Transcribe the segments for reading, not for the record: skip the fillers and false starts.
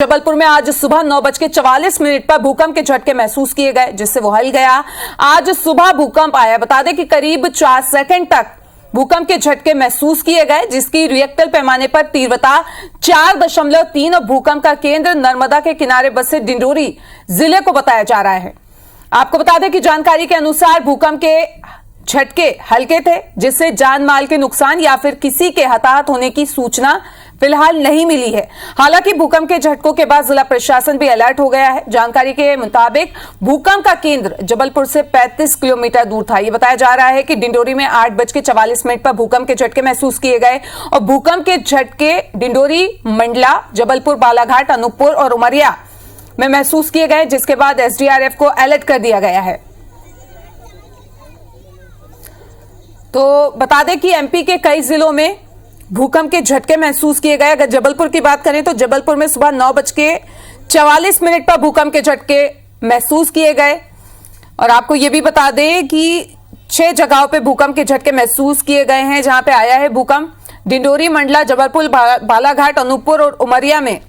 जबलपुर में आज सुबह 9:44 पर भूकंप के झटके महसूस किए गए, जिससे वो हिल गया। आज सुबह भूकंप आया। बता दें कि करीब 4 सेकंड तक भूकंप के झटके महसूस किए गए, जिसकी रिएक्टर पैमाने पर तीव्रता 4.3 और भूकंप का केंद्र नर्मदा के किनारे बसे डिंडोरी जिले को बताया जा रहा है। आपको बता दें कि जानकारी के अनुसार भूकंप के झटके हल्के थे, जिससे जान माल के नुकसान या फिर किसी के हताहत होने की सूचना फिलहाल नहीं मिली है। हालांकि भूकंप के झटकों के बाद जिला प्रशासन भी अलर्ट हो गया है। जानकारी के मुताबिक भूकंप का केंद्र जबलपुर से 35 किलोमीटर दूर था। ये बताया जा रहा है कि डिंडोरी में 8:44 पर भूकंप के झटके महसूस किए गए और भूकंप के झटके डिंडोरी, मंडला, जबलपुर, बालाघाट, अनूपपुर और उमरिया में महसूस किए गए, जिसके बाद एसडीआरएफ को अलर्ट कर दिया गया है। तो बता दें कि एमपी के कई जिलों में भूकंप के झटके महसूस किए गए। अगर जबलपुर की बात करें तो जबलपुर में सुबह 9:44 पर भूकंप के झटके महसूस किए गए और आपको यह भी बता दें कि 6 जगहों पे भूकंप के झटके महसूस किए गए हैं जहां पे आया है भूकंप। डिंडोरी, मंडला, जबलपुर, बालाघाट, अनूपपुर और उमरिया में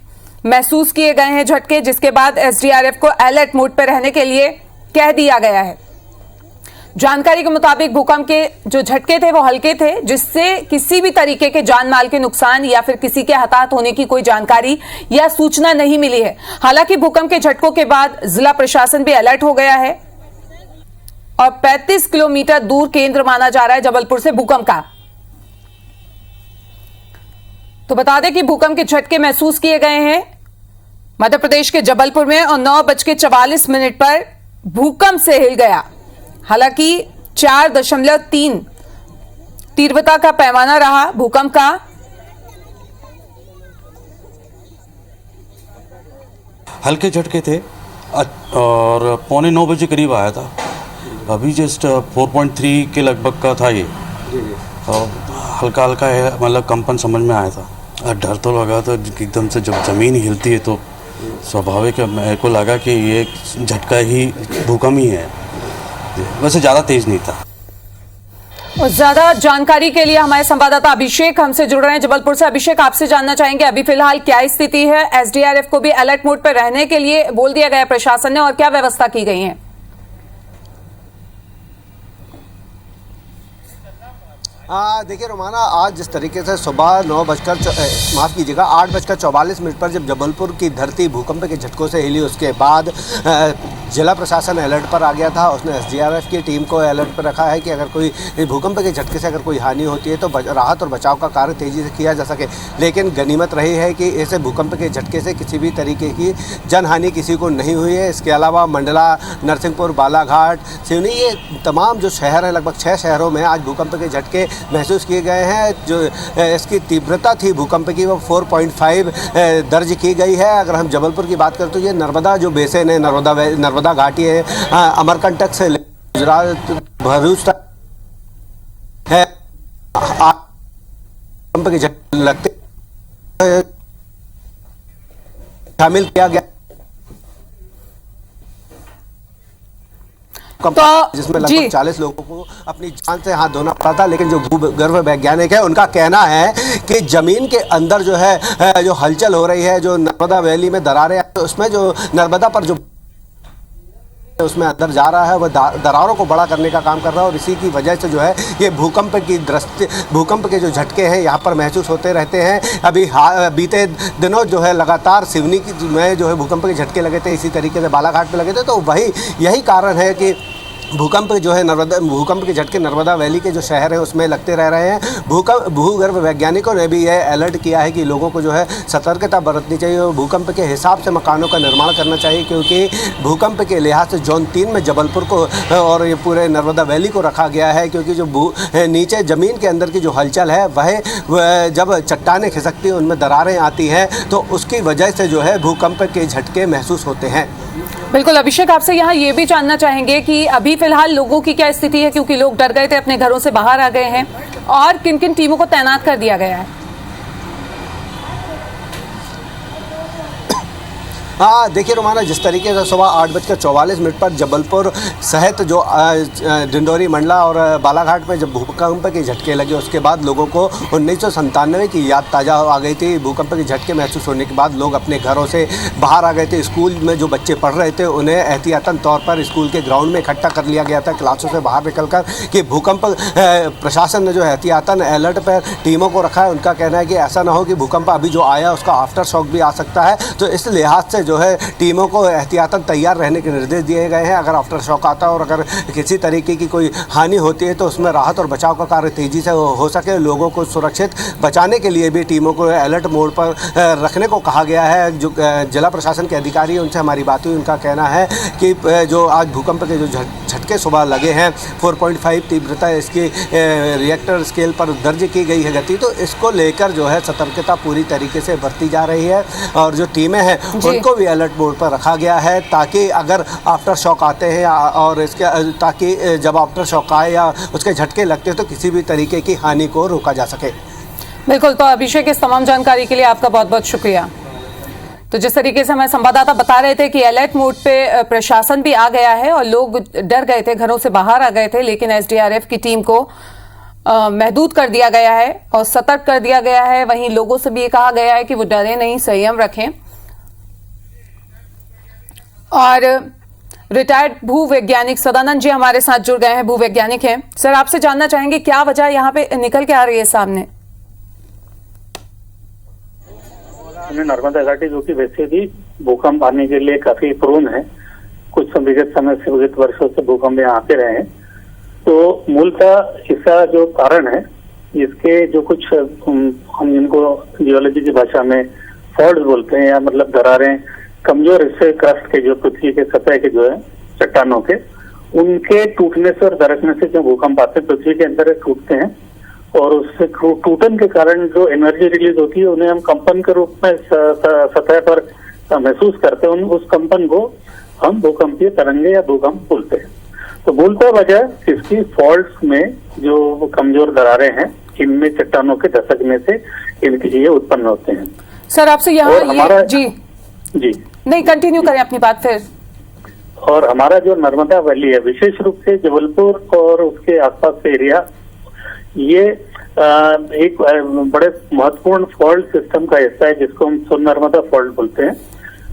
महसूस किए गए हैं झटके, जिसके बाद एसडीआरएफ को अलर्ट मोड पर रहने के लिए कह दिया गया है। जानकारी के मुताबिक भूकंप के जो झटके थे वो हल्के थे, जिससे किसी भी तरीके के जान माल के नुकसान या फिर किसी के हताहत होने की कोई जानकारी या सूचना नहीं मिली है। हालांकि भूकंप के झटकों के बाद जिला प्रशासन भी अलर्ट हो गया है और 35 किलोमीटर दूर केंद्र माना जा रहा है जबलपुर से भूकंप का। तो बता दें कि भूकंप के झटके महसूस किए गए हैं मध्य प्रदेश के जबलपुर में और 9:44 पर भूकंप से हिल गया। हालांकि 4.3 तीव्रता का पैमाना रहा भूकंप का। हल्के झटके थे और 8:45 करीब आया था। अभी जस्ट 4.3 के लगभग का था ये। और हल्का हल्का है, मतलब कंपन समझ में आया था। डर तो लगा था एकदम से, जब ज़मीन हिलती है तो स्वाभाविक है। मेरे को लगा कि ये झटका ही भूकंप ही है, वैसे ज़्यादा तेज नहीं था। और ज्यादा जानकारी के लिए हमारे संवाददाता अभिषेक हमसे जुड़ रहे हैं जबलपुर से। अभिषेक, आपसे जानना चाहेंगे अभी फिलहाल क्या स्थिति है? एसडीआरएफ को भी अलर्ट मोड पर रहने के लिए बोल दिया गया प्रशासन ने, और क्या व्यवस्था की गई है? देखिए रोमाना, आज जिस तरीके से सुबह 8:44 पर जब जबलपुर की धरती भूकंप के झटकों से हिली, उसके बाद जिला प्रशासन अलर्ट पर आ गया था। उसने एसडीआरएफ की टीम को अलर्ट पर रखा है कि अगर कोई भूकंप के झटके से अगर कोई हानि होती है तो राहत और बचाव का कार्य तेज़ी से किया जा सके। लेकिन गनीमत रही है कि ऐसे भूकंप के झटके से किसी भी तरीके की जनहानि किसी को नहीं हुई है। इसके अलावा मंडला, नरसिंहपुर, बालाघाट, सिवनी, ये तमाम जो शहर हैं, लगभग 6 शहरों में आज भूकंप के झटके महसूस किए गए हैं। जो इसकी तीव्रता थी भूकंप की, वो 4.5 दर्ज की गई है। अगर हम जबलपुर की बात करें तो ये नर्मदा जो बेसिन है, नर्मदा घाटी है, अमरकंटक से गुजरात, भरूच तक है, भूकंप के झटके लगते शामिल किया गया, जिसमें लगभग 40 लोगों को अपनी जान से हाथ धोना पड़ा था। लेकिन जो भूगर्भ वैज्ञानिक है, उनका कहना है कि जमीन के अंदर जो है जो हलचल हो रही है, जो नर्मदा वैली में दरारें, तो उसमें जो नर्मदा पर जो उसमें अंदर जा रहा है, वह दरारों को बड़ा करने का काम कर रहा है। और इसी की वजह से जो है ये भूकंप के जो झटके हैं यहाँ पर महसूस होते रहते हैं। अभी बीते दिनों जो है लगातार सिवनी में जो है भूकंप के झटके लगे थे, इसी तरीके से बालाघाट में लगे थे। तो यही कारण है कि भूकंप जो है भूकंप के झटके नर्मदा वैली के जो शहर हैं उसमें लगते रह रहे हैं। भूगर्भ वैज्ञानिकों ने भी यह अलर्ट किया है कि लोगों को जो है सतर्कता बरतनी चाहिए और भूकंप के हिसाब से मकानों का निर्माण करना चाहिए, क्योंकि भूकंप के लिहाज से जोन 3 में जबलपुर को और ये पूरे नर्मदा वैली को रखा गया है। क्योंकि जो नीचे ज़मीन के अंदर की जो हलचल है वह जब चट्टानें खिसकती हैं, उनमें दरारें आती हैं, तो उसकी वजह से जो है भूकंप के झटके महसूस होते हैं। बिल्कुल अभिषेक, आपसे यहाँ ये भी जानना चाहेंगे कि अभी फिलहाल लोगों की क्या स्थिति है, क्योंकि लोग डर गए थे, अपने घरों से बाहर आ गए हैं, और किन किन टीमों को तैनात कर दिया गया है? हाँ देखिए रोमाना, जिस तरीके से सुबह 8:44 पर जबलपुर सहित जो डिंडोरी, मंडला और बालाघाट में जब भूकंप के झटके लगे, उसके बाद लोगों को 1997 की याद ताज़ा आ गई थी। भूकंप के झटके महसूस होने के बाद लोग अपने घरों से बाहर आ गए थे। स्कूल में जो बच्चे पढ़ रहे थे उन्हें एहतियातन तौर पर स्कूल के ग्राउंड में इकट्ठा कर लिया गया था, क्लासों से बाहर निकलकर, कि भूकंप प्रशासन ने जो एहतियातन अलर्ट पर टीमों को रखा है। उनका कहना है कि ऐसा ना हो कि भूकंप अभी जो आया उसका आफ्टर शॉक भी आ सकता है, तो इस लिहाज से जो है टीमों को एहतियातन तैयार रहने के निर्देश दिए गए हैं। अगर आफ्टर शॉक आता है और अगर किसी तरीके की कोई हानि होती है तो उसमें राहत और बचाव का कार्य तेज़ी से हो सके। लोगों को सुरक्षित बचाने के लिए भी टीमों को अलर्ट मोड पर रखने को कहा गया है। जो जिला प्रशासन के अधिकारी हैं उनसे हमारी बात हुई, उनका कहना है कि जो आज भूकंप के जो झटके सुबह लगे हैं, 4.5 तीव्रता इसकी रिएक्टर स्केल पर दर्ज की गई है गति, तो इसको लेकर जो है सतर्कता पूरी तरीके से बरती जा रही है और जो टीमें हैं उनको भी अलर्ट मोड पर रखा गया है, ताकि अगर आफ्टर शॉक आते हैं और इसके ताकि जब आफ्टर शॉक आए या उसके झटके लगते हैं तो किसी भी तरीके की हानि को रोका जा सके। बिल्कुल, तो अभिषेक इस तमाम जानकारी के लिए आपका बहुत बहुत शुक्रिया। तो जिस तरीके से हमारे संवाददाता बता रहे थे कि अलर्ट मोड पे प्रशासन भी आ गया है और लोग डर गए थे, घरों से बाहर आ गए थे, लेकिन एसडीआरएफ की टीम को महदूद कर दिया गया है और सतर्क कर दिया गया है। वहीं लोगों से भी ये कहा गया है कि वो डरे नहीं, संयम रखें। और रिटायर्ड भूवैज्ञानिक सदानंद जी हमारे साथ जुड़ गए हैं, भूवैज्ञानिक हैं। सर, आपसे जानना चाहेंगे क्या वजह यहाँ पे निकल के आ रही है सामने? नर्मदा घाटी जो कि वैसे भी भूकंप आने के लिए काफी प्रोन है, कुछ विगत समय से, विगत वर्षों से भूकंप यहाँ आते रहे हैं। तो मूलतः इसका जो कारण है, इसके जो कुछ हम इनको जियोलॉजी की भाषा में फॉल्ट बोलते हैं, या मतलब दरारें, कमजोर हिस्से क्रस्ट के, जो पृथ्वी के सतह के जो है चट्टानों के, उनके टूटने से और दरकने से जो भूकंप आते हैं पृथ्वी के अंदर टूटते हैं, और उससे टूटन के कारण जो एनर्जी रिलीज होती है उन्हें हम कंपन के रूप में सतह पर महसूस करते हैं। उस कंपन को हम भूकंपीय तरंगे या भूकंप बोलते हैं। तो मूलतः वजह इसकी फॉल्ट्स में जो कमजोर दरारें हैं, इनमें चट्टानों के धसकने से इनकी चीजें उत्पन्न होते हैं। सर, आपसे यहाँ हमारा जी नहीं, कंटिन्यू करें अपनी बात फिर। और हमारा जो नर्मदा वैली है, विशेष रूप से जबलपुर और उसके आसपास का एरिया, ये एक बड़े महत्वपूर्ण फॉल्ट सिस्टम का हिस्सा है, जिसको हम सोन नर्मदा फॉल्ट बोलते हैं।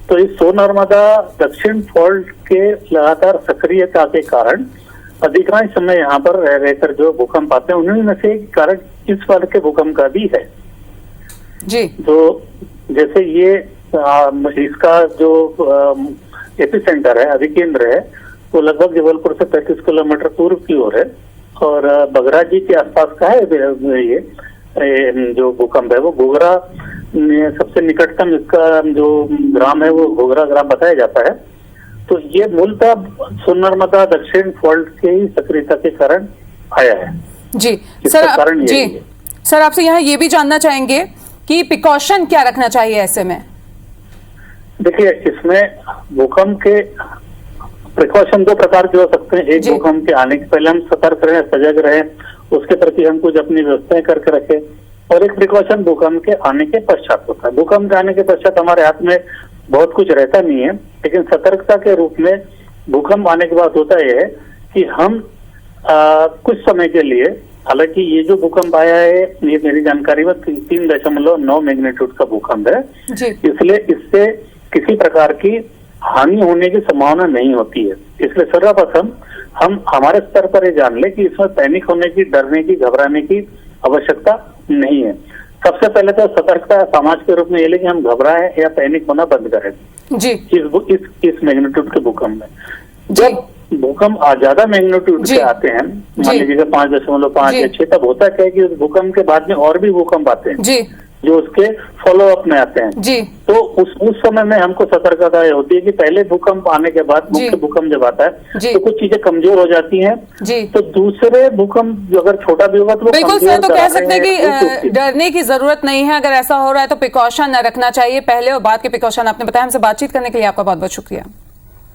तो इस सोन नर्मदा दक्षिण फॉल्ट के लगातार सक्रियता के कारण अधिकांश समय यहाँ पर रहकर जो भूकंप आते हैं, उन्हीं में से एक कारण इस वर्ग के भूकंप का भी है जी। तो जैसे ये इसका जो एपिसेंटर है, अधिकेंद्र है, वो लगभग जबलपुर से 35 किलोमीटर पूर्व की ओर है, और बगरा जी के आसपास का है ये जो भूकंप है। वो घोघरा सबसे निकटतम इसका जो ग्राम है वो घोघरा ग्राम बताया जाता है। तो ये मूलतः सोन नर्मदा दक्षिण फॉल्ट के ही सक्रियता के कारण आया है जी। सर, आपसे यहाँ ये भी जानना चाहेंगे कि प्रिकॉशन क्या रखना चाहिए ऐसे में? देखिए, इसमें भूकंप के प्रिकॉशन दो प्रकार के हो सकते हैं। एक, भूकंप के आने के पहले हम सतर्क रहें, सजग रहें, उसके प्रति हम कुछ अपनी व्यवस्थाएं करके रखें, और एक प्रिकॉशन भूकंप के आने के पश्चात होता है। भूकंप के आने के पश्चात हमारे हाथ में बहुत कुछ रहता नहीं है, लेकिन सतर्कता के रूप में भूकंप आने के बाद होता यह है कि हम कुछ समय के लिए, हालांकि ये जो भूकंप आया है, ये मेरी जानकारी में 3.9 मैग्नीट्यूड का भूकंप है, इसलिए इससे किसी प्रकार की हानि होने की संभावना नहीं होती है। इसलिए सर्वप्रथम हम हमारे स्तर पर ये जान ले कि इसमें पैनिक होने की, डरने की, घबराने की आवश्यकता नहीं है। सबसे पहले तो सतर्कता समाज के रूप में ये ले कि हम घबराएं या पैनिक होना बंद करें जी। इस मैग्नीट्यूड के भूकंप में। जब भूकंप ज्यादा मैग्नीट्यूड के आते हैं, मान लीजिए 5.5 या 6, तब होता क्या है कि उस भूकंप के बाद में और भी भूकंप आते हैं जी, जो उसके फॉलो अप में आते हैं जी। तो उस समय में हमको सतर्कता होती है कि पहले भूकंप आने के बाद, मुख्य भूकंप जब आता है तो कुछ चीजें कमजोर हो जाती हैं जी। तो दूसरे भूकंप जो अगर छोटा भी होगा तो बिल्कुल सर, तो कह सकते हैं कि डरने की जरूरत नहीं है। अगर ऐसा हो रहा है तो प्रिकॉशन रखना चाहिए, पहले और बाद के प्रिकॉशन आपने बताया। हमसे बातचीत करने के लिए आपका बहुत बहुत शुक्रिया।